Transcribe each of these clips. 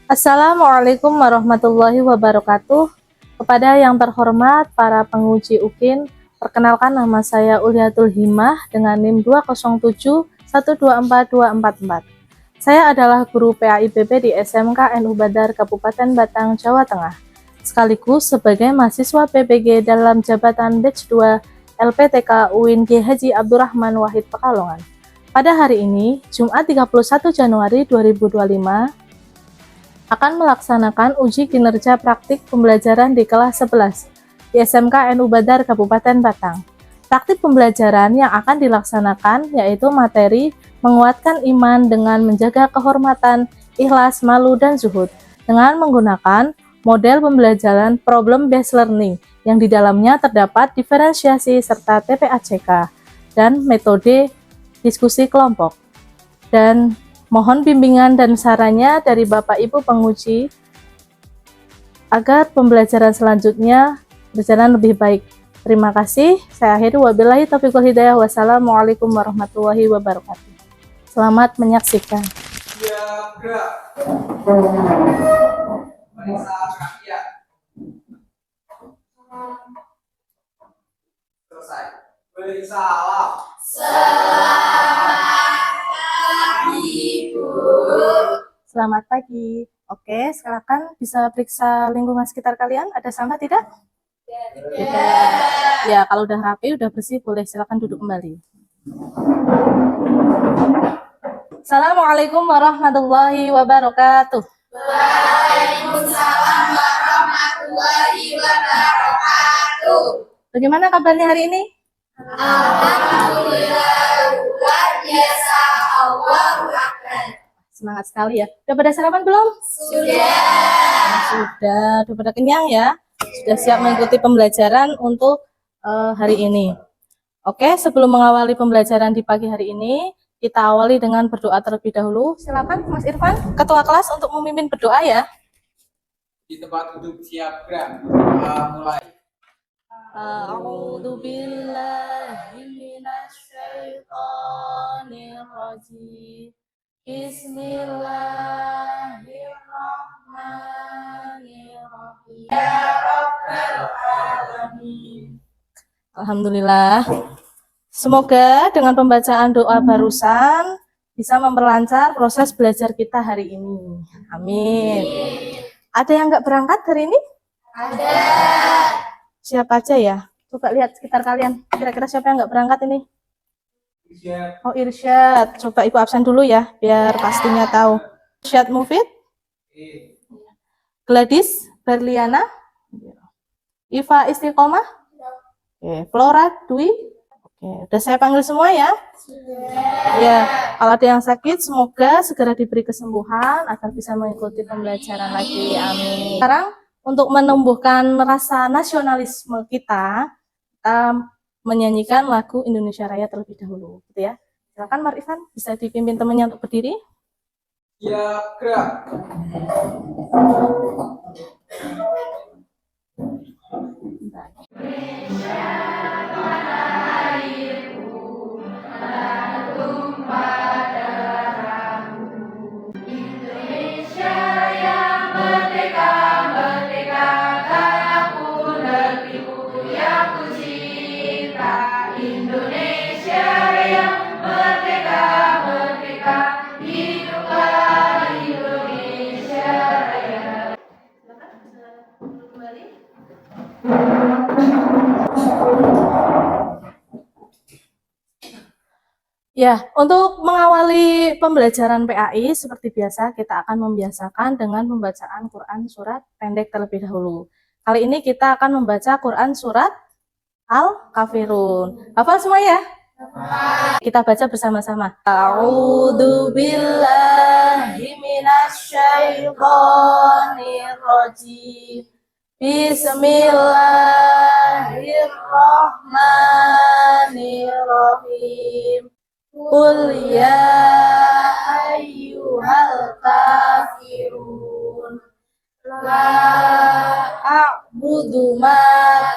Assalamualaikum warahmatullahi wabarakatuh. Kepada yang terhormat para penguji UKIN, perkenalkan nama saya Ulyatul Himah dengan NIM 207124244. Saya adalah guru PAIBP di SMK NU Badar Kabupaten Batang, Jawa Tengah, sekaligus sebagai mahasiswa PPG dalam jabatan Batch 2 LPTK UIN Kiai Haji Abdurrahman Wahid Pekalongan. Pada hari ini, Jumat 31 Januari 2025, akan melaksanakan uji kinerja praktik pembelajaran di kelas 11 di SMK NU Badar Kabupaten Batang. Praktik pembelajaran yang akan dilaksanakan yaitu materi menguatkan iman dengan menjaga kehormatan, ikhlas, malu, dan zuhud dengan menggunakan model pembelajaran problem based learning yang di dalamnya terdapat diferensiasi serta TPACK dan metode diskusi kelompok. Dan mohon bimbingan dan sarannya dari Bapak Ibu penguji agar pembelajaran selanjutnya berjalan lebih baik. Terima kasih. Saya akhiri wabillahi taufiq wal hidayah. Wassalamualaikum warahmatullahi wabarakatuh. Selamat menyaksikan. Ya, gerak. Periksa rakyat. Selesai. Periksa alam. Selamat pagi. Oke, silakan bisa periksa lingkungan sekitar kalian. Ada sampah tidak? Tidak. Ya, kalau udah rapi, udah bersih, boleh silakan duduk kembali. Assalamualaikum warahmatullahi wabarakatuh. Waalaikumsalam warahmatullahi wabarakatuh. Bagaimana kabarnya hari ini? Alhamdulillah, luar biasa. Allahu Akbar. Semangat sekali ya. Udah pada sarapan belum? Sudah. Udah pada kenyang ya? Sudah siap mengikuti pembelajaran untuk hari ini. Oke, sebelum mengawali pembelajaran di pagi hari ini, kita awali dengan berdoa terlebih dahulu. Silakan Mas Irfan, Ketua kelas, untuk memimpin berdoa ya. Di tempat duduk siap gerak. Mulai. A'udzu billahi minasyaitonir rajim. Bismillahirrahmanirrahim. Ya Rabbal Alamin. Alhamdulillah. Semoga dengan pembacaan doa barusan bisa memperlancar proses belajar kita hari ini. Amin. Ada yang nggak berangkat hari ini? Ada. Siapa aja ya? Coba lihat sekitar kalian. Kira-kira siapa yang nggak berangkat ini? Oh, Irsyad. Coba Ibu absen dulu ya, biar pastinya tahu. Irsyad Mufid, Gladys Berliana, Iva Istiqomah, oke. Flora Dwi. Oke, udah saya panggil semua ya. Ya, kalau ada yang sakit, semoga segera diberi kesembuhan agar bisa mengikuti pembelajaran lagi. Amin. Sekarang untuk menumbuhkan rasa nasionalisme kita menyanyikan lagu Indonesia Raya terlebih dahulu, gitu ya. Silakan Mar Ivan, bisa dipimpin temannya untuk berdiri. Ya, gerak. Ya, untuk mengawali pembelajaran PAI, seperti biasa kita akan membiasakan dengan pembacaan Quran surat pendek terlebih dahulu. Kali ini kita akan membaca Quran surat Al-Kafirun. Hafal semua ya? Kita baca bersama-sama. A'udzu billahi minasyaitonir rajim. Bismillahirrahmanirrahim. Qul ya ayyuhal kafirun la a'budu ma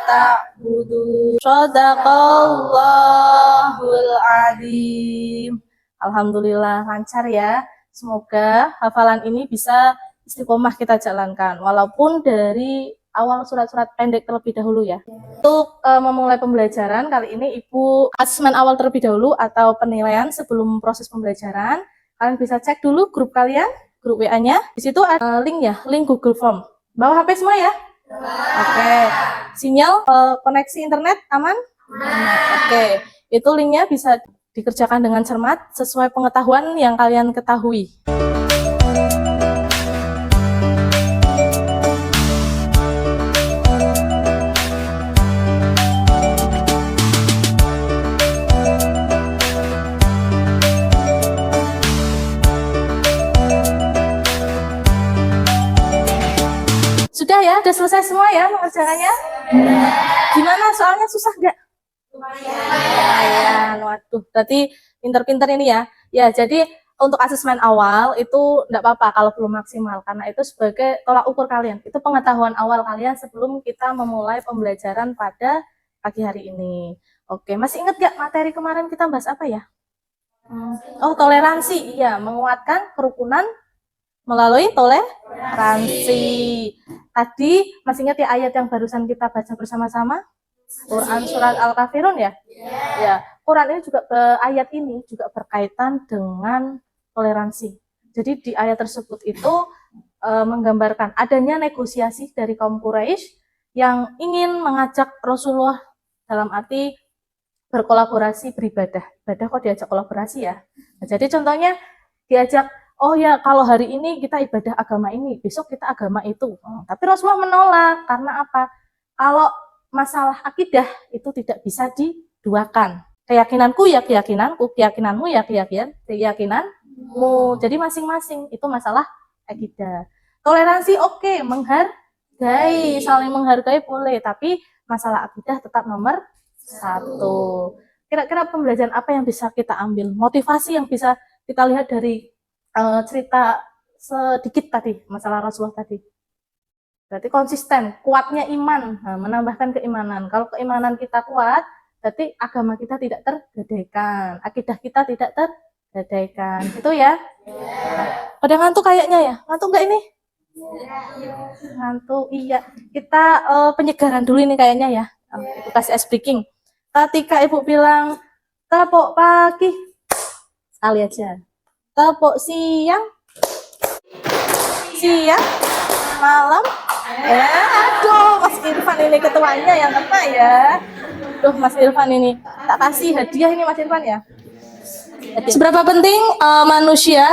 ta'budu. Shadaqallahul adzim. Alhamdulillah lancar ya. Semoga hafalan ini bisa istiqomah kita jalankan, walaupun dari awal surat-surat pendek terlebih dahulu ya. Untuk memulai pembelajaran kali ini Ibu asesmen awal terlebih dahulu atau penilaian sebelum proses pembelajaran. Kalian bisa cek dulu grup kalian, grup WA-nya. Di situ ada link ya, link Google Form. Bawa HP semua ya? Oke. Sinyal koneksi internet aman? Oke. Itu linknya bisa dikerjakan dengan cermat sesuai pengetahuan yang kalian ketahui. Sudah ya, udah selesai semua ya mengerjakannya? Gimana soalnya susah nggak? Lumayan, waduh, berarti pinter-pinter ini ya. Ya, jadi untuk asesmen awal itu nggak apa-apa kalau belum maksimal, karena itu sebagai tolak ukur kalian. Itu pengetahuan awal kalian sebelum kita memulai pembelajaran pada pagi hari ini. Oke, masih ingat nggak materi kemarin kita bahas apa ya? Oh, toleransi. Iya, menguatkan kerukunan melalui toleransi. Tadi masih ingat ya ayat yang barusan kita baca bersama-sama? Quran surat Al-Kafirun ya? Ya, Quran ini juga ayat ini juga berkaitan dengan toleransi. Jadi di ayat tersebut itu menggambarkan adanya negosiasi dari kaum Quraisy yang ingin mengajak Rasulullah dalam arti berkolaborasi beribadah. Ibadah kok diajak kolaborasi ya? Nah, jadi contohnya diajak, oh ya kalau hari ini kita ibadah agama ini, besok kita agama itu. Tapi Rasulullah menolak, karena apa? Kalau masalah akidah itu tidak bisa diduakan. Keyakinanku ya keyakinanku, keyakinanmu ya keyakinanmu. Jadi masing-masing itu masalah akidah. Toleransi oke, menghargai, saling menghargai boleh, tapi masalah akidah tetap nomor satu. Kira-kira pembelajaran apa yang bisa kita ambil? Motivasi yang bisa kita lihat dari cerita sedikit tadi, masalah Rasulullah tadi. Berarti konsisten, kuatnya iman, menambahkan keimanan. Kalau keimanan kita kuat, berarti agama kita tidak tergadaikan, akidah kita tidak tergadaikan. Itu ya? Pada ngantuk kayaknya ya? Ngantuk nggak ini? Ngantuk, iya. Kita penyegaran dulu ini kayaknya ya. Ibu kasih ice breaking. Ketika Ibu bilang, tepuk pagi, sekali aja. Tepuk siang, malam. Ya, aduh, Mas Irfan ini ketuanya yang kena ya. Duh, Mas Irfan ini. Tak kasih hadiah ini Mas Irfan ya. Seberapa penting manusia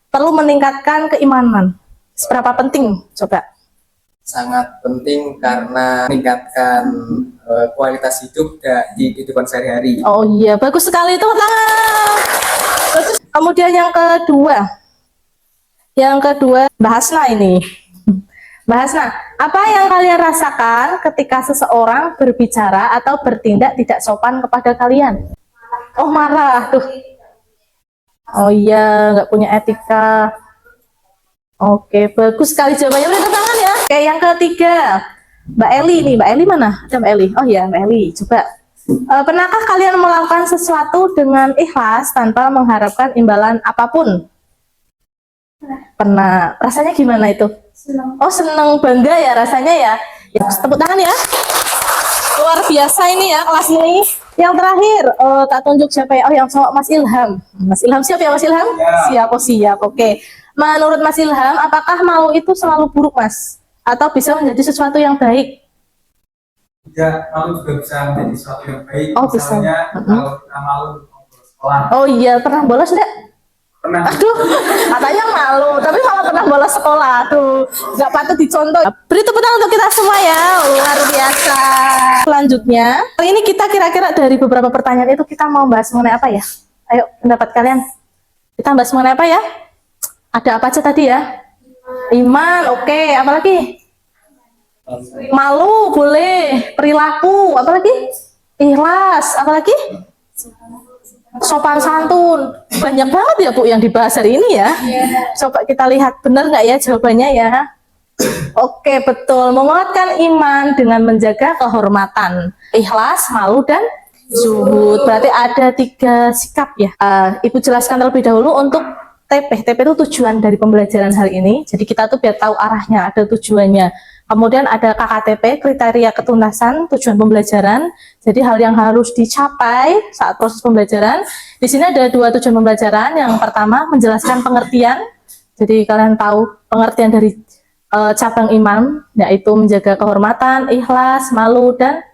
perlu meningkatkan keimanan? Seberapa penting? Coba. Sangat penting karena meningkatkan kualitas hidup di kehidupan sehari-hari. Oh iya, bagus sekali, tepuk tangan. Bagus. Kemudian yang kedua, Bahasna ini. Bahasna, apa yang kalian rasakan ketika seseorang berbicara atau bertindak tidak sopan kepada kalian? Oh, marah tuh. Oh iya, nggak punya etika. Oke, bagus sekali jawabannya. Beri tepuk tangan ya. Oke, yang ketiga, Mbak Eli nih. Mbak Eli mana? Ada Mbak Eli. Oh ya, Mbak Eli. Coba. Pernahkah kalian melakukan sesuatu dengan ikhlas tanpa mengharapkan imbalan apapun? Pernah. Rasanya gimana itu? Oh, seneng, bangga ya rasanya ya. Tepuk tangan ya. Luar biasa ini ya kelas ini. Yang terakhir, tak tunjuk siapa ya? Oh, yang cowok, Mas Ilham. Mas Ilham siap ya Mas Ilham? Siap, oh siap. Oke. Menurut Mas Ilham, apakah malu itu selalu buruk, Mas? Atau bisa menjadi sesuatu yang baik? Ya, malu juga bisa menjadi sesuatu yang baik. Oh, bisa. Misalnya, kalau kita malu ngobrol sekolah. Oh iya, pernah bolos enggak? Pernah. Aduh, katanya malu, tapi malah pernah bolos sekolah. Aduh, nggak patut dicontoh. Beri tepuk tangan untuk kita semua ya, luar biasa. Selanjutnya, kali ini kita kira-kira dari beberapa pertanyaan itu kita mau bahas mengenai apa ya? Ayo, pendapat kalian. Kita bahas mengenai apa ya? Ada apa aja tadi ya? Iman, oke. Apalagi? Malu, boleh. Perilaku, apalagi? Ikhlas, apalagi? Sopan santun. Banyak banget ya Bu yang dibahas hari ini ya. Coba kita lihat benar nggak ya jawabannya ya. Oke, betul. Menguatkan iman dengan menjaga kehormatan, ikhlas, malu, dan zuhud. Berarti ada 3 sikap ya. Ibu jelaskan terlebih dahulu untuk TP. TP itu tujuan dari pembelajaran hal ini. Jadi kita tuh biar tahu arahnya, ada tujuannya. Kemudian ada KKTP, kriteria ketuntasan tujuan pembelajaran. Jadi hal yang harus dicapai saat proses pembelajaran. Di sini ada 2 tujuan pembelajaran. Yang pertama menjelaskan pengertian. Jadi kalian tahu pengertian dari cabang iman, yaitu menjaga kehormatan, ikhlas, malu, dan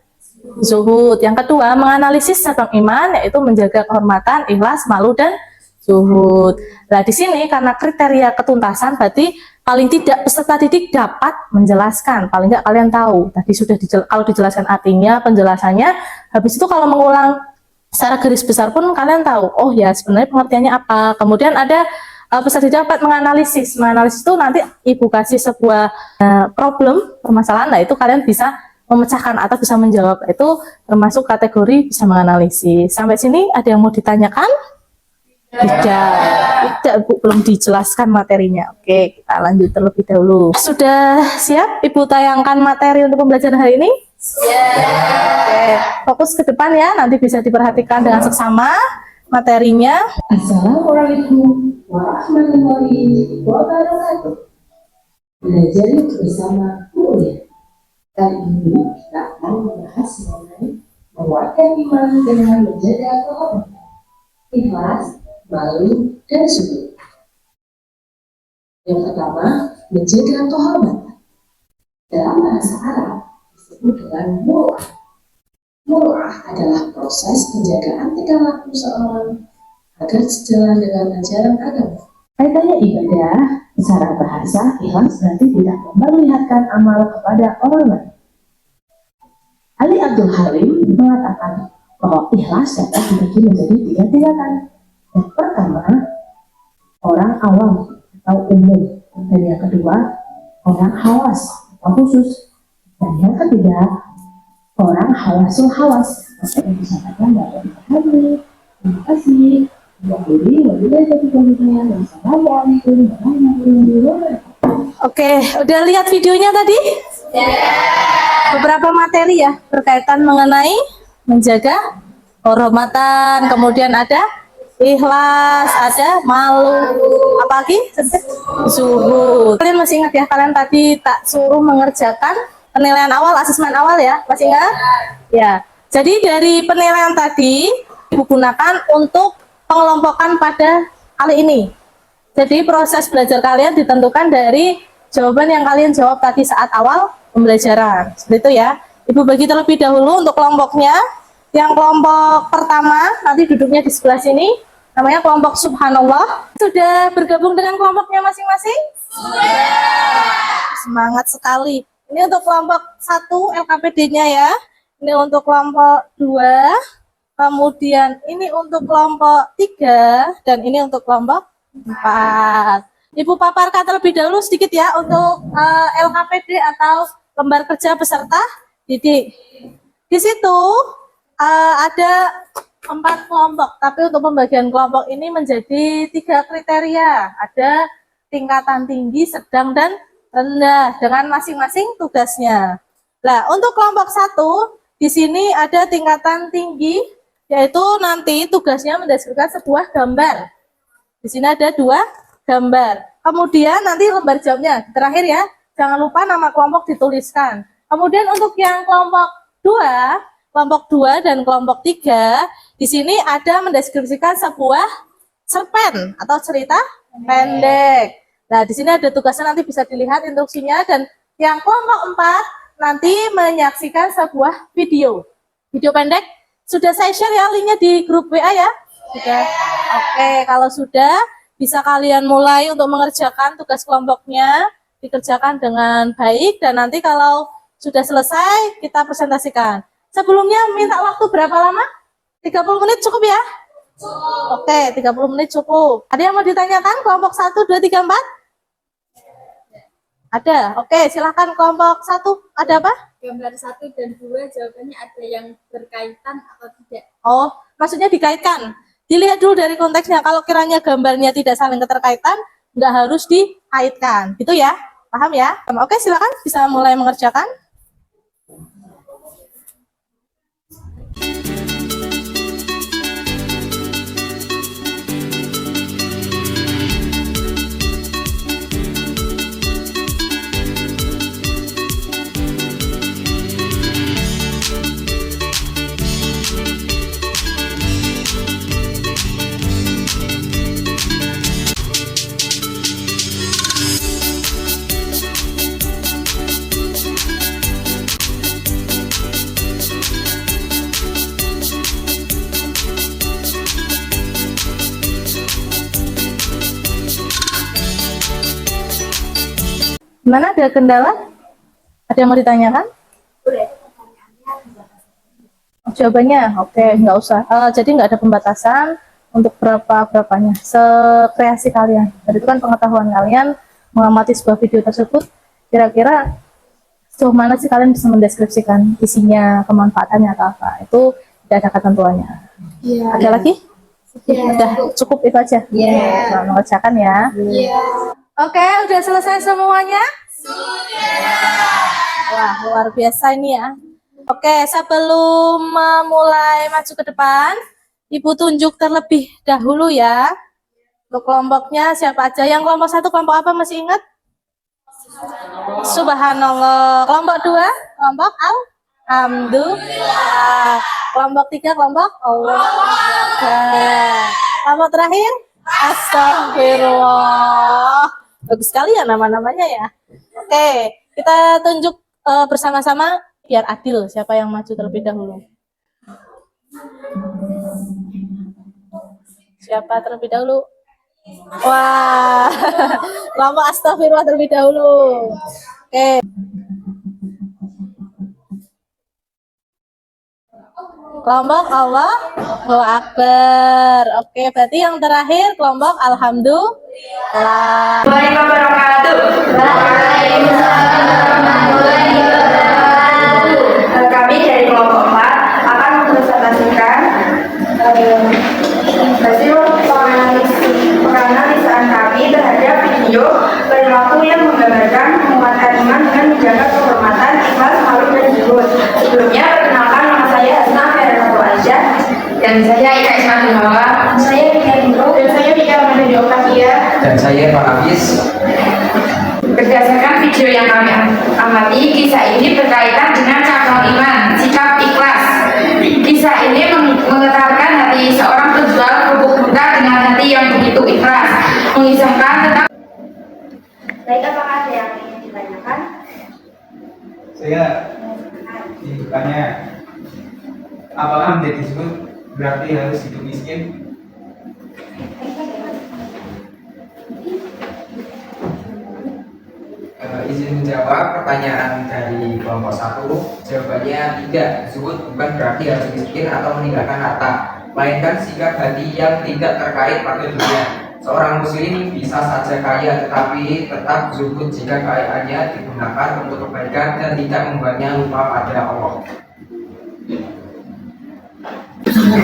zuhud. Yang kedua menganalisis cabang iman, yaitu menjaga kehormatan, ikhlas, malu, dan zuhud. Nah, di sini karena kriteria ketuntasan berarti paling tidak peserta didik dapat menjelaskan, paling nggak kalian tahu. Tadi sudah kalau dijelaskan artinya, penjelasannya, habis itu kalau mengulang secara garis besar pun kalian tahu, oh ya sebenarnya pengertiannya apa. Kemudian ada peserta didik dapat menganalisis. Menganalisis itu nanti ibu kasih sebuah problem, permasalahan, nah itu kalian bisa memecahkan atau bisa menjawab. Itu termasuk kategori bisa menganalisis. Sampai sini ada yang mau ditanyakan? Tidak Bu, belum dijelaskan materinya. Oke, kita lanjut terlebih dahulu. Sudah siap Ibu tayangkan materi untuk pembelajaran hari ini? Oke, fokus ke depan ya, nanti bisa diperhatikan dengan seksama materinya. Assalamualaikum warahmatullahi wabarakatuh. Belajar yuk bersama kuliah. Kali ini kita akan membahas mengenai menguatkan iman dengan menjaga kehormatan, ikhlas, malu, dan zuhud. Yang pertama, menjaga kehormatan. Dalam bahasa Arab disebut dengan muru'ah. Muru'ah adalah proses penjagaan tingkah laku seorang agar sejalan dengan ajaran agama. Kaitannya ibadah, secara bahasa ikhlas berarti tidak memperlihatkan amal kepada orang lain. Ali Abdul Halim mengatakan bahwa ikhlas dapat dibagi menjadi 3 tingkatan. Yang pertama, orang awam atau umum, dan yang kedua, orang khawas atau khusus, dan yang ketiga, orang khawasul khawas. Maka yang disampaikan dapat dipahami. Terima kasih. Assalamualaikum warahmatullahi wabarakatuh. Oke, udah lihat videonya tadi? Beberapa materi ya berkaitan mengenai menjaga kehormatan, kemudian ada ikhlas, ada malu, apa lagi? Zuhud. Kalian masih ingat ya, kalian tadi tak suruh mengerjakan penilaian awal, asesmen awal ya, masih ingat? Ya. Jadi dari penilaian tadi Ibu gunakan untuk pengelompokan pada kali ini. Jadi proses belajar kalian ditentukan dari jawaban yang kalian jawab tadi saat awal pembelajaran. Seperti itu ya. Ibu bagi terlebih dahulu untuk kelompoknya. Yang kelompok pertama nanti duduknya di sebelah sini. Namanya kelompok Subhanallah. Sudah bergabung dengan kelompoknya masing-masing? Sudah. Semangat sekali. Ini untuk kelompok 1 LKPD-nya ya. Ini untuk kelompok 2. Kemudian ini untuk kelompok 3 dan ini untuk kelompok 4. Ibu paparkan terlebih dahulu sedikit ya untuk LKPD atau lembar kerja peserta didik. Di situ ada 4 kelompok, tapi untuk pembagian kelompok ini menjadi 3 kriteria. Ada tingkatan tinggi, sedang, dan rendah dengan masing-masing tugasnya. Nah, untuk kelompok 1 di sini ada tingkatan tinggi, yaitu nanti tugasnya mendeskripsikan sebuah gambar. Di sini ada 2 gambar. Kemudian nanti lembar jawabnya terakhir ya. Jangan lupa nama kelompok dituliskan. Kemudian untuk yang kelompok 2 dan kelompok 3, di sini ada mendeskripsikan sebuah cerpen atau cerita pendek. Nah, di sini ada tugasnya, nanti bisa dilihat instruksinya. Dan yang kelompok 4 nanti menyaksikan sebuah video pendek. Sudah saya share ya linknya di grup WA ya? Sudah. Oke, kalau sudah bisa kalian mulai untuk mengerjakan tugas kelompoknya, dikerjakan dengan baik, dan nanti kalau sudah selesai kita presentasikan. Sebelumnya minta waktu berapa lama? 30 menit cukup ya? Oke, 30 menit cukup. Ada yang mau ditanyakan kelompok 1, 2, 3, 4? Ada. Oke, silakan kelompok 1. Ada apa? Gambar 1 dan 2 jawabannya ada yang berkaitan atau tidak. Oh, maksudnya dikaitkan. Dilihat dulu dari konteksnya. Kalau kiranya gambarnya tidak saling keterkaitan, nggak harus dikaitkan. Gitu ya? Paham ya? Oke, silakan bisa mulai mengerjakan. Gimana, ada kendala? Ada yang mau ditanyakan? Jawabannya, oke, nggak usah. Jadi nggak ada pembatasan untuk berapanya, sekreasi kalian. Jadi itu kan pengetahuan kalian mengamati sebuah video tersebut, kira-kira sejauh mana sih kalian bisa mendeskripsikan isinya, kemanfaatannya atau apa. Itu tidak ada ketentuannya. Iya. Ada lagi? Udah cukup itu aja. Nah, mengerjakan ya. Oke, udah selesai semuanya? Wah, luar biasa ini ya. Oke, sebelum memulai maju ke depan, Ibu tunjuk terlebih dahulu ya. Untuk kelompoknya siapa aja? Yang kelompok 1 kelompok apa, masih ingat? Subhanallah. Kelompok 2 kelompok Alhamdulillah. Kelompok 3 kelompok Allah. Kelompok terakhir Astagfirullah. Bagus sekali ya nama-namanya ya. Oke, kita tunjuk bersama-sama biar adil siapa yang maju terlebih dahulu. Siapa terlebih dahulu? Wah, kelompok Astagfirullah terlebih dahulu. Oke. Kelompok Allahu Akbar. Oke, berarti yang terakhir kelompok Alhamdulillah. Kami dari kelompok 4 akan mempresentasikan hasil penganalisaan kami terhadap video perilaku yang menggambarkan menguatkan iman dengan menjaga kehormatan, ikhlas, malu, dan zuhud. Sebelumnya, perkenalkan, nama saya Hasna Ferrero Aisyah, dan saya Ika Ismail Hawa, saya Mika Nurul, dan saya Mika Manadi Okavia, Dan saya Pak Hafiz. Berdasarkan video yang kami amati, kisah ini berkaitan dengan cabang iman, sikap ikhlas. Kisah ini menggetarkan hati seorang penjual kerupuk muda dengan hati yang begitu ikhlas, mengisahkan tentang. Baik, apakah ada yang ingin ditanyakan? Saya ditanya, apakah menjadi zuhud berarti harus hidup miskin? Izin menjawab pertanyaan dari kelompok 1. Jawabannya tidak. Zuhud bukan berarti harus miskin atau meninggalkan harta, melainkan sikap hati yang tidak terkait pada dunia. Seorang muslim bisa saja kaya, tetapi tetap zuhud jika kekayaannya digunakan untuk kebaikan dan tidak membuatnya lupa pada Allah.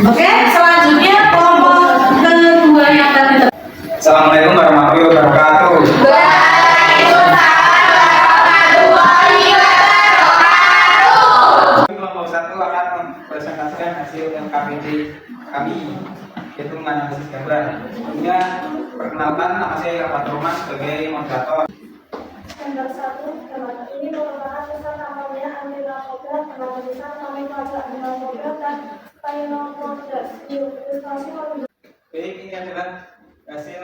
Oke, selanjutnya kelompok kedua yang tadi. Assalamualaikum warahmatullahi wabarakatuh. Kelompok 1 akan mempresentasikan hasil LKPD kami, yaitu menganalisis gambar. Sebelumnya, perkenalkan, nama saya Rahmat Roman sebagai moderator. Gambar 1, gambar ini merupakan tulisan namanya Amira Kodrat, dengan tulisan kami pelajar Amira Kodrat dan Final Kodrat. Ilustrasi menunjukkan. Baik, ini adalah hasil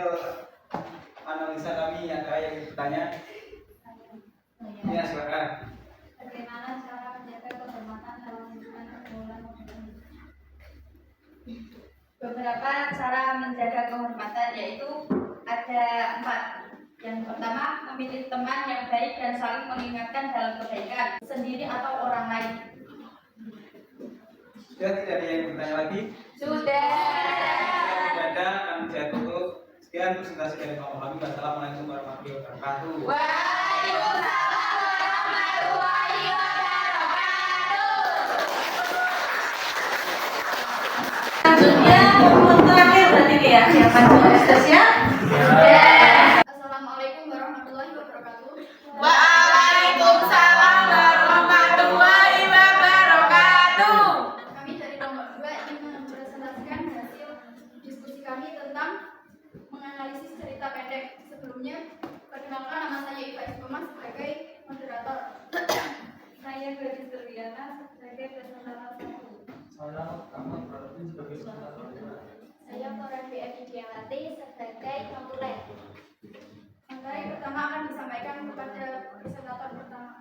analisa kami. Ada yang bertanya? Ya, silakan. Bagaimana cara menjaga kehormatan dalam hubungan pergaulan modern? Beberapa cara menjaga kehormatan yaitu ada 4. Yang pertama, memilih teman yang baik dan saling mengingatkan dalam kebaikan, sendiri atau orang lain. Sudah, tidak ada yang bertanya lagi? Sudah. Tidak ada, kami saya tutup. Sekian presentasi dari kelompok kami. Wassalamualaikum warahmatullahi wabarakatuh. Selanjutnya kelompok terakhir berarti ini ya, yang maju ya. Assalamualaikum warahmatullahi wabarakatuh. Waalaikumsalam warahmatullahi wabarakatuh. Kami dari kelompok 2 ingin mempresentasikan hasil diskusi kami tentang menganalisis cerita pendek. Sebelumnya, perkenalkan, nama saya Iva Ismail sebagai moderator. Saya Gladys Terliana sebagai presentator 1. Saya Toren BFI Diamati sebagai konsulen. Materi pertama akan disampaikan kepada presentator pertama.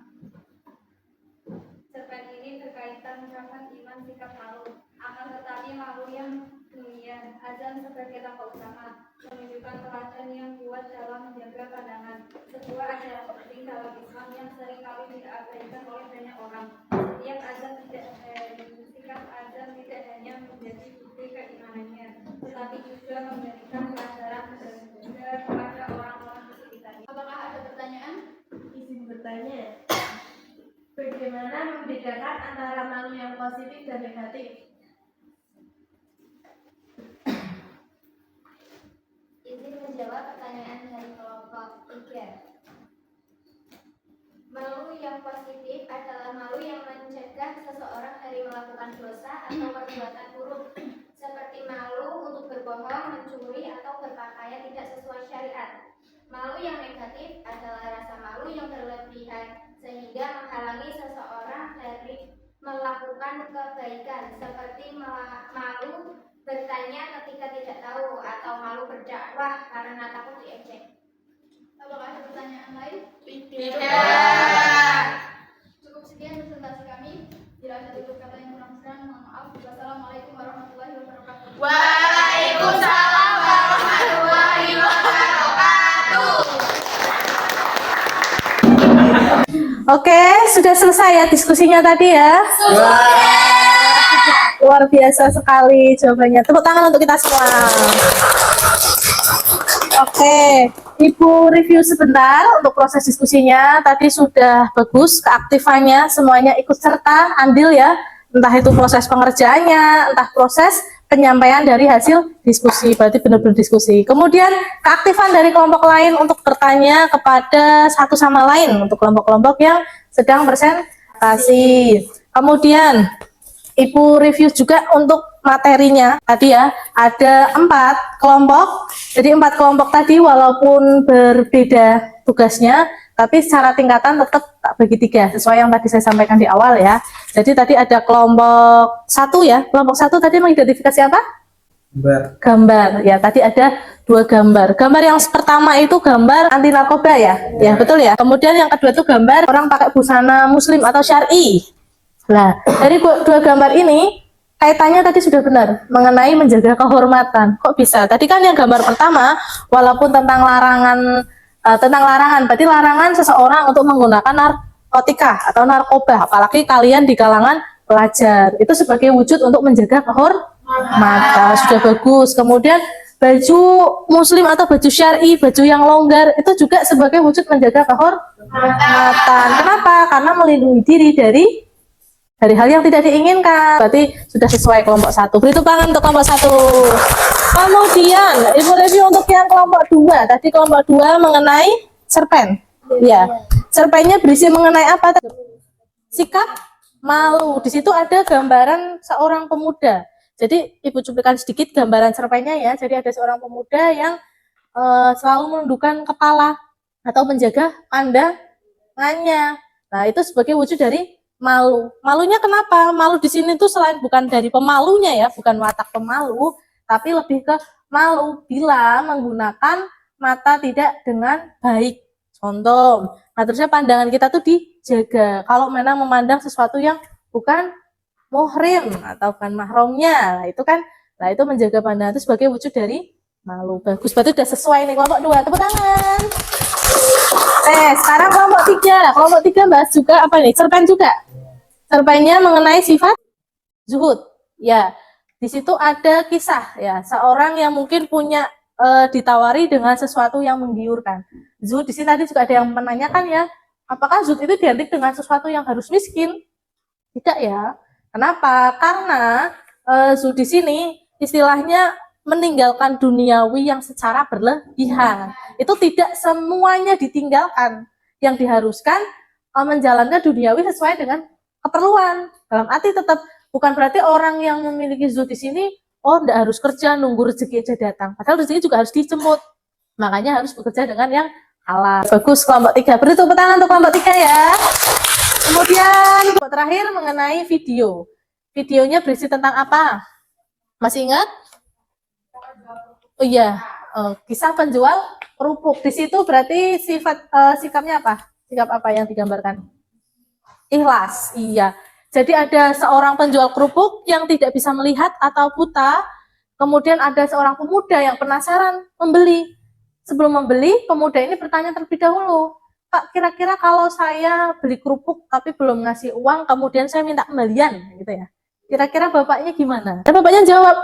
Cerpen ini berkaitan dengan iman sikap malu. Akan tetapi malu yang dunia, azan sebagai tokoh utama, menunjukkan teladan yang kuat dalam menjaga pandangan. Sebuah ajaran penting dalam Islam yang sering kali diabaikan oleh banyak orang. Setiap azan tidak hanya menjadi bukti keimanannya, tetapi juga memberikan pelajaran berguna kepada orang-orang di sekitarnya. Apakah ada pertanyaan? Izin bertanya, bagaimana membedakan antara malu yang positif dan negatif? Izin menjawab pertanyaan dari kelompok 3. Malu yang positif adalah malu yang mencegah seseorang dari melakukan dosa atau perbuatan buruk, seperti malu untuk berbohong, mencuri, atau berpakaian tidak sesuai syariat. Malu yang negatif adalah rasa malu yang berlebihan, sehingga menghalangi seseorang dari melakukan kebaikan, seperti malu bertanya ketika tidak tahu, atau malu berdakwah karena takut diejek. Apakah ada pertanyaan lain? Tidak. Cukup sekian presentasi kami. Bila ada tutur kata yang kurang berkenan, mohon maaf. Wassalamualaikum warahmatullahi wabarakatuh. Waalaikumsalam warahmatullahi wabarakatuh. Oke, sudah selesai ya diskusinya tadi ya. Luar biasa sekali jawabannya. Tepuk tangan untuk kita semua. Oke, Ibu review sebentar untuk proses diskusinya. Tadi sudah bagus keaktifannya, semuanya ikut serta, andil ya. Entah itu proses pengerjaannya, entah proses penyampaian dari hasil diskusi, berarti benar-benar diskusi. Kemudian keaktifan dari kelompok lain untuk bertanya kepada satu sama lain untuk kelompok-kelompok yang sedang presentasi. Kemudian Ibu review juga untuk materinya tadi ya, ada 4 kelompok. Jadi 4 kelompok tadi walaupun berbeda tugasnya, tapi secara tingkatan tetap tak bagi 3 sesuai yang tadi saya sampaikan di awal ya. Jadi tadi ada kelompok 1 ya, kelompok 1 tadi mengidentifikasi apa? Gambar ya, tadi ada 2 gambar. Gambar yang pertama itu gambar anti narkoba ya, ya betul ya. Kemudian yang kedua itu gambar orang pakai busana muslim atau syar'i. Nah, dari 2 gambar ini kaitannya tadi sudah benar mengenai menjaga kehormatan. Kok bisa? Tadi kan yang gambar pertama walaupun tentang larangan berarti larangan seseorang untuk menggunakan narkotika atau narkoba, apalagi kalian di kalangan pelajar. Itu sebagai wujud untuk menjaga kehormatan. Sudah bagus. Kemudian baju muslim atau baju syar'i, baju yang longgar itu juga sebagai wujud menjaga kehormatan. Kenapa? Karena melindungi diri dari hal yang tidak diinginkan. Berarti sudah sesuai kelompok 1. Beri tepuk tangan untuk kelompok 1. Kemudian Ibu review untuk yang kelompok 2. Tadi kelompok 2 mengenai cerpen. Ya. Cerpennya berisi mengenai apa? Sikap malu. Di situ ada gambaran seorang pemuda. Jadi Ibu cuplikan sedikit gambaran cerpennya ya. Jadi ada seorang pemuda yang selalu menundukkan kepala atau menjaga pandangannya. Nah, itu sebagai wujud dari malu. Malunya kenapa? Malu di sini tuh selain bukan dari pemalunya ya, bukan watak pemalu, tapi lebih ke malu bila menggunakan mata tidak dengan baik. Contoh, nah terusnya pandangan kita tuh dijaga. Kalau memang memandang sesuatu yang bukan muhrim atau bukan mahramnya, nah itu kan, nah itu menjaga pandangan itu sebagai wujud dari malu. Bagus, berarti udah sesuai nih kelompok 2. Tepuk tangan. Sekarang kelompok 3. Kelompok 3 bahas juga apa nih? Cerpen juga. Cerpennya mengenai sifat zuhud. Ya, di situ ada kisah ya, seorang yang mungkin punya ditawari dengan sesuatu yang menggiurkan. Zuhud di sini tadi juga ada yang menanyakan ya, apakah zuhud itu identik dengan sesuatu yang harus miskin? Tidak ya. Kenapa? Karena zuhud di sini istilahnya meninggalkan duniawi yang secara berlebihan. Itu tidak semuanya ditinggalkan. Yang diharuskan menjalankan duniawi sesuai dengan keperluan. Dalam arti tetap bukan berarti orang yang memiliki zuhud di sini tidak harus kerja nunggu rezeki aja datang. Padahal rezeki juga harus dijemput. Makanya harus bekerja dengan yang halal. Bagus kelompok 3. Beri tepuk tangan untuk kelompok 3 ya. Kemudian kelompok terakhir mengenai video. Videonya berisi tentang apa? Masih ingat? Oh iya, kisah penjual kerupuk. Di situ berarti sikapnya apa? Sikap apa yang digambarkan? Ikhlas. Iya. Jadi ada seorang penjual kerupuk yang tidak bisa melihat atau buta. Kemudian ada seorang pemuda yang penasaran membeli. sebelum membeli, pemuda ini bertanya terlebih dahulu, Pak, kira-kira kalau saya beli kerupuk tapi belum ngasih uang, kemudian saya minta kembalian, gitu ya. Kira-kira bapaknya gimana? Dan bapaknya jawab,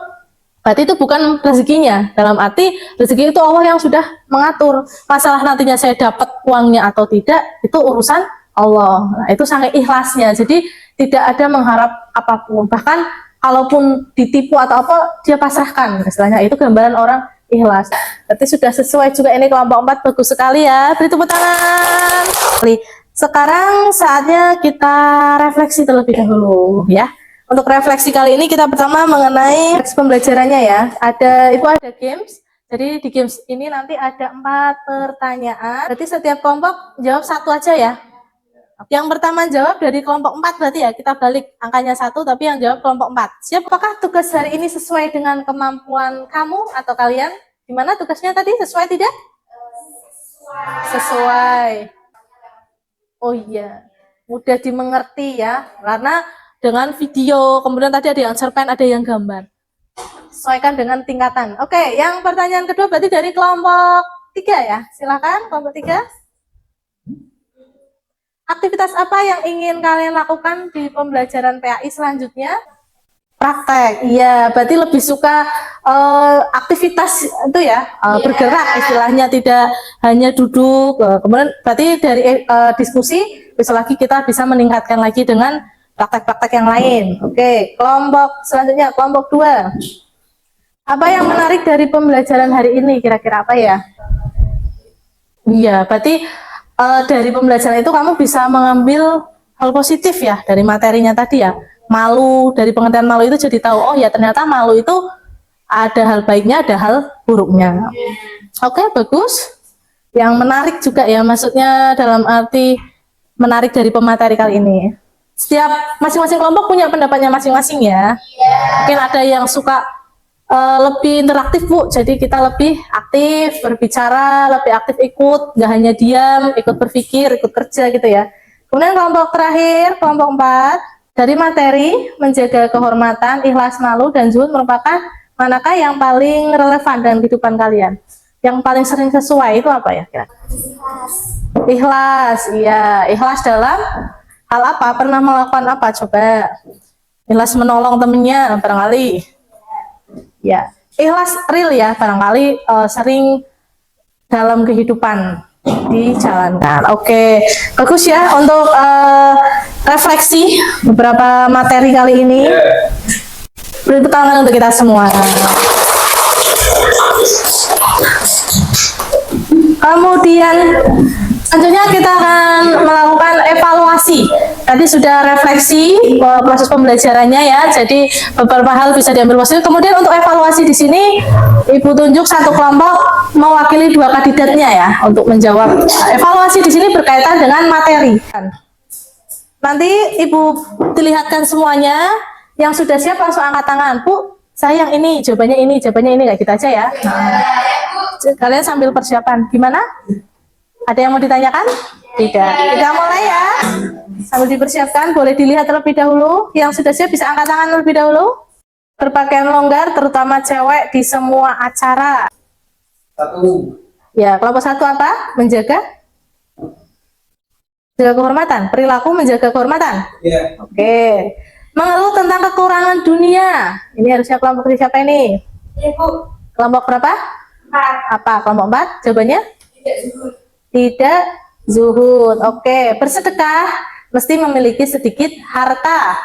berarti itu bukan rezekinya. Dalam arti rezeki itu Allah yang sudah mengatur. Masalah nantinya saya dapat uangnya atau tidak, itu urusan Allah. Nah, itu sangat ikhlasnya. Jadi tidak ada mengharap apapun. Bahkan kalaupun ditipu atau apa, dia pasrahkan. Istilahnya itu gambaran orang ikhlas. Berarti sudah sesuai juga ini kelompok 4, bagus sekali ya. Beri tepuk tangan. Sekarang saatnya kita refleksi terlebih dahulu ya. Untuk refleksi kali ini kita pertama mengenai pembelajarannya ya. Ada games. Jadi di games ini nanti ada 4 pertanyaan. Berarti setiap kelompok jawab satu aja ya. Yang pertama jawab dari kelompok 4 berarti ya, kita balik angkanya 1 tapi yang jawab kelompok 4. Siap? Apakah tugas hari ini sesuai dengan kemampuan kamu atau kalian? Gimana tugasnya tadi? Sesuai tidak? Sesuai. Oh iya, mudah dimengerti ya, karena dengan video, kemudian tadi ada yang cerpen, ada yang gambar. Sesuaikan dengan tingkatan. Oke, yang pertanyaan kedua berarti dari kelompok 3 ya. Silakan kelompok 3. Aktivitas apa yang ingin kalian lakukan di pembelajaran PAI selanjutnya? Praktek. Iya, berarti lebih suka aktivitas itu ya, bergerak istilahnya, tidak hanya duduk. Kemudian berarti dari diskusi, besok lagi kita bisa meningkatkan lagi dengan praktek-praktek yang lain. Oke, kelompok selanjutnya, kelompok 2. Apa yang menarik dari pembelajaran hari ini? Kira-kira apa ya? Iya, berarti dari pembelajaran itu kamu bisa mengambil hal positif ya dari materinya tadi ya. Malu, dari pengertian malu itu jadi tahu, oh ya ternyata malu itu ada hal baiknya, ada hal buruknya. Oke, bagus. Yang menarik juga ya, maksudnya dalam arti menarik dari pemateri kali ini. Setiap masing-masing kelompok punya pendapatnya masing-masing ya. Mungkin ada yang suka lebih interaktif Bu, jadi kita lebih aktif berbicara, lebih aktif ikut, nggak hanya diam, ikut berpikir, ikut kerja gitu ya. Kemudian kelompok terakhir, kelompok 4, dari materi menjaga kehormatan, ikhlas, malu, dan zuhud merupakan manakah yang paling relevan dengan kehidupan kalian? Yang paling sering sesuai itu apa ya kira? Ikhlas, iya, ikhlas dalam hal apa? Pernah melakukan apa? Coba. Ikhlas menolong temennya barangkali. Ya, ikhlas real ya, barangkali sering dalam kehidupan dijalankan. Oke, bagus ya untuk refleksi beberapa materi kali ini. Beri tepuk tangan untuk kita semua. Kemudian selanjutnya kita akan melakukan evaluasi. Tadi sudah refleksi proses pembelajarannya ya, jadi beberapa hal bisa diambil positif. Kemudian untuk evaluasi di sini, Ibu tunjuk satu kelompok mewakili 2 kandidatnya ya untuk menjawab. Evaluasi di sini berkaitan dengan materi. Nanti Ibu dilihatkan semuanya, yang sudah siap langsung angkat tangan. Bu, saya yang ini, jawabannya ini, kayak gitu aja ya. Nah, kalian sambil persiapan. Gimana? Ada yang mau ditanyakan? Tidak. Kita mulai ya. Sambil dipersiapkan, boleh dilihat terlebih dahulu. Yang sudah siap bisa angkat tangan terlebih dahulu. Berpakaian longgar, terutama cewek di semua acara. 1. Ya, kelompok 1 apa? Menjaga kehormatan. Perilaku menjaga kehormatan. Iya. Oke. Mengeluh tentang kekurangan dunia. Ini harusnya kelompok siapa ini? Ibu. Kelompok berapa? 4. Apa? Kelompok 4? Jawabannya? Tidak zuhud. Tidak zuhud. Oke. Bersedekah mesti memiliki sedikit harta.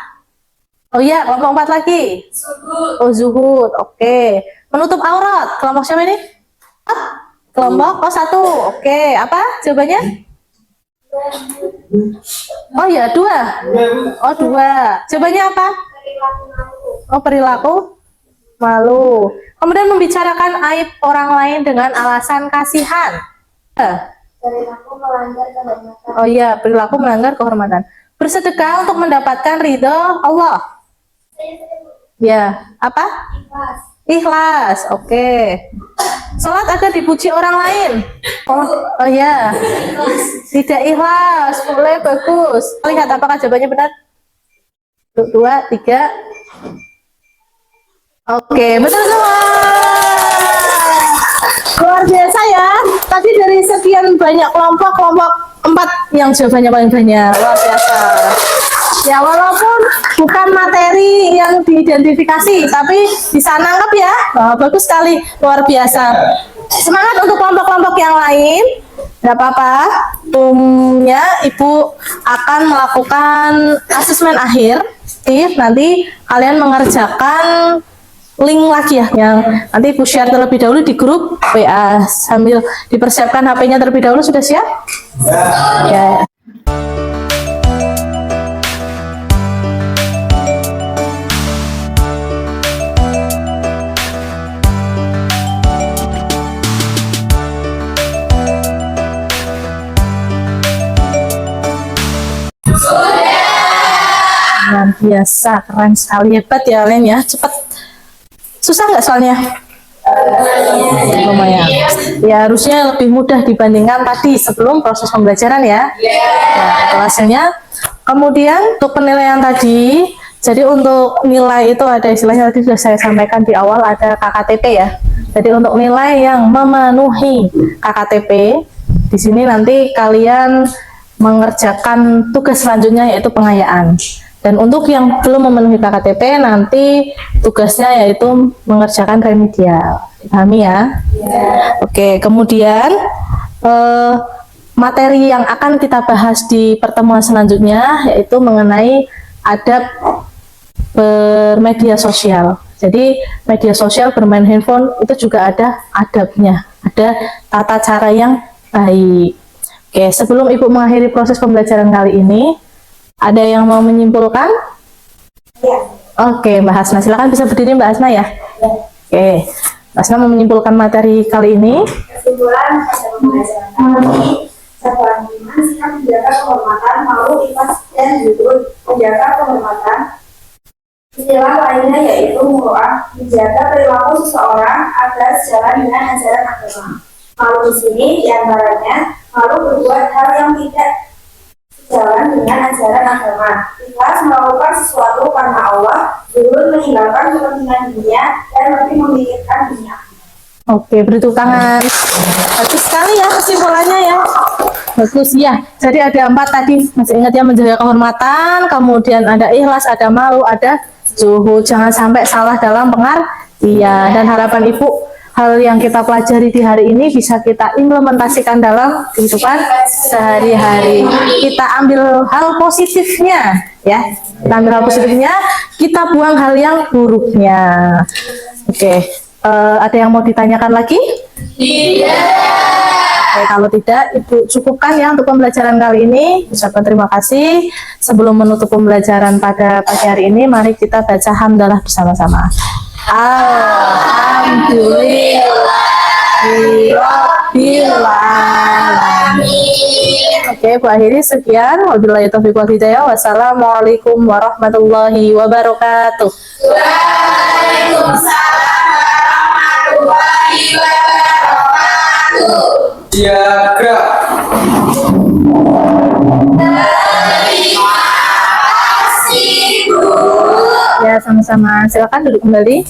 Oh iya, kelompok 4 lagi. Zuhud. Oh, zuhud. Oke. Menutup aurat. Kelompok siapa ini? Kelompok 1. Oke. Apa jawabannya? Oh ya, 2. Oh, 2. Jawabannya apa? Oh, perilaku malu. Kemudian membicarakan aib orang lain dengan alasan kasihan. Perilaku melanggar kehormatan. Oh iya, perilaku melanggar kehormatan. Bersedekah untuk mendapatkan ridho Allah. Ya, apa? Ikhlas. Ikhlas. Oke. Sholat agar dipuji orang lain. Oh ya. Tidak ikhlas. Boleh, bagus. Lihat apakah jawabannya benar. 2, 3. Oke, betul semua. Luar biasa ya. Tadi dari sekian banyak kelompok 4 yang jawabannya paling banyak. Luar biasa. Ya walaupun bukan materi yang diidentifikasi, tapi bisa nangkep ya. Wah, bagus sekali, luar biasa. Semangat untuk kelompok-kelompok yang lain. Tidak apa-apa. Umumnya Ibu akan melakukan asesmen akhir. Nanti kalian mengerjakan link lagi ya, yang nanti Ibu share terlebih dahulu di grup WA sambil dipersiapkan HP-nya terlebih dahulu. Sudah siap? Ya. Luar biasa, keren sekali, hebat ya kalian ya, cepat. Susah nggak soalnya? Lumayan. Ya harusnya lebih mudah dibandingkan tadi sebelum proses pembelajaran ya. Nah, hasilnya. Kemudian untuk penilaian tadi, jadi untuk nilai itu ada istilahnya tadi sudah saya sampaikan di awal, ada KKTP ya. Jadi untuk nilai yang memenuhi KKTP, di sini nanti kalian mengerjakan tugas selanjutnya yaitu pengayaan. Dan untuk yang belum memenuhi KKTP, nanti tugasnya yaitu mengerjakan remedial. Dipahami ya? Oke, kemudian materi yang akan kita bahas di pertemuan selanjutnya yaitu mengenai adab bermedia sosial. Jadi media sosial, bermain handphone itu juga ada adabnya, ada tata cara yang baik. Oke, sebelum Ibu mengakhiri proses pembelajaran kali ini, ada yang mau menyimpulkan? Ya. Oke, Mbak Hasna, silakan bisa berdiri Mbak Hasna ya. Oke, Mbak Hasna mau menyimpulkan materi kali ini. Kesimpulan pada pembelajaran kali ini, seorang iman sikap menjaga kehormatan, malu, ikhlas, dan jujur, menjaga kehormatan. Istilah lainnya yaitu muru'ah, menjaga perilaku seseorang agar sejalan dengan ajaran agama. Malu di sini diantaranya malu berbuat hal yang tidak jalan dengan ajaran agama. Ikhlas melakukan sesuatu karena Allah, jujur meninggalkan kepentingan dunia dan lebih memikirkan dunia. Oke, beri tepuk tangan. Bagus sekali ya kesimpulannya ya. Bagus ya. Jadi ada 4 tadi, masih ingat ya, menjaga kehormatan, kemudian ada ikhlas, ada malu, ada zuhud. Jangan sampai salah dalam pengertian. Dan harapan Ibu, hal yang kita pelajari di hari ini bisa kita implementasikan dalam kehidupan sehari-hari. Kita ambil hal positifnya, ya. Kita ambil hal positifnya, kita buang hal yang buruknya. Oke, ada yang mau ditanyakan lagi? Oke, kalau tidak, Ibu cukupkan ya untuk pembelajaran kali ini. Ucapkan terima kasih. Sebelum menutup pembelajaran pada pagi hari ini, mari kita baca hamdalah bersama-sama. Alhamdulillahirrahmanirrahim. Oke, Bu akhiri sekian. Wabillahi taufiq wal hidayah. Wassalamualaikum warahmatullahi wabarakatuh. Waalaikumsalam warahmatullahi wabarakatuh. Siaga. Terima kasih, Bu. Ya, sama-sama. Silakan duduk kembali.